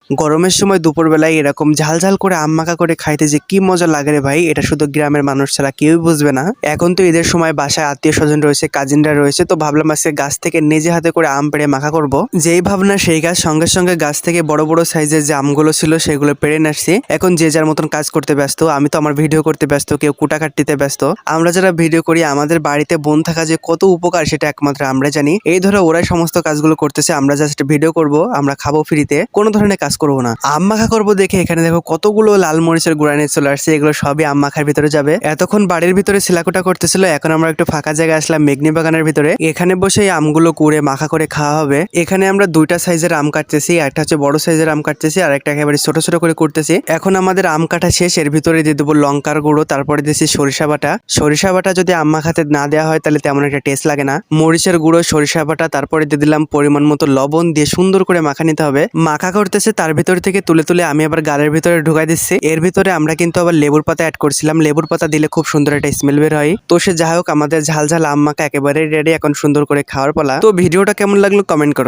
গরমের সময় দুপুরবেলায় এরকম ঝাল ঝাল করে আম মাখা করে খাইতে যে কি মজা লাগে রে ভাই, এটা শুধু গ্রামের মানুষ ছাড়া কেউই বুঝবে না। এখন তো ঈদের সময় বাসায় আত্মীয় স্বজন রয়েছে, কাজিনরা রয়েছে, তো ভাবলাম আজকে গাছ থেকে নিজে হাতে করে আম পেড়ে মাখা করব। যেই ভাবনা সেই গাছ, সঙ্গে সঙ্গে গাছ থেকে বড় বড় সাইজের যে আমগুলো ছিল সেগুলো পেড়ে নিয়ে আসছি। এখন যে যার মতন কাজ করতে ব্যস্ত, আমি তো আমার ভিডিও করতে ব্যস্ত, কেউ কুটা কাটতে ব্যস্ত। আমরা যারা ভিডিও করি আমাদের বাড়িতে বোন থাকা যে কত উপকার সেটা একমাত্র আমরা জানি। এই ধরো ওরাই সমস্ত কাজগুলো করতেছে, আমরা জাস্ট ভিডিও করব, আমরা খাবো ফ্রিতে, কোনো ধরনের কাজ করবো না। আম মাখা করবো দেখে এখানে দেখো কতগুলো লাল মরিচের গুঁড়া নিয়ে চলে আসছে, এগুলো সবই আম মাখার ভিতরে যাবে। এতক্ষণ বাড়ির ভিতরে শিলাকুটা করতেছিল, এখন আমরা একটু ফাঁকা জায়গায় আসলাম মেঘনি বাগানের ভিতরে। এখানে বসে এই আমগুলো কুড়ে মাখা করে খাওয়া হবে। এখানে আমরা দুইটা সাইজের আম কাটতেছি, একটা হচ্ছে বড় সাইজের আম কাটতেছি আর একটা একেবারে ছোট ছোট করে করতেছি। এখন আমাদের আম কাটা শেষ, এর ভিতরে দিয়ে দেবো লঙ্কার গুঁড়ো, তারপরে দিয়েছি সরিষা বাটা। সরিষা বাটা যদি আম মাখাতে না দেওয়া হয় তাহলে তেমন একটা টেস্ট লাগে না। মরিচের গুঁড়ো, সরিষা বাটা, তারপরে দিয়ে দিলাম পরিমাণ মতো লবণ, দিয়ে সুন্দর করে মাখা নিতে হবে। মাখা করতেছে তার ভিতর থেকে তুলে তুলে আমি আবার গালের ভিতরে ঢুকাই দিচ্ছি। এর ভিতরে আমরা কিন্তু আবার লেবুর পাতা অ্যাড করছিলাম, লেবুর পাতা দিলে খুব সুন্দর একটা স্মেল বের হয়। তো সে যাই হোক, আমাদের ঝাল ঝাল আম মাখা একেবারে রেডি, এখন সুন্দর করে খাওয়ার পালা। তো ভিডিওটা কেমন লাগলো কমেন্ট করো।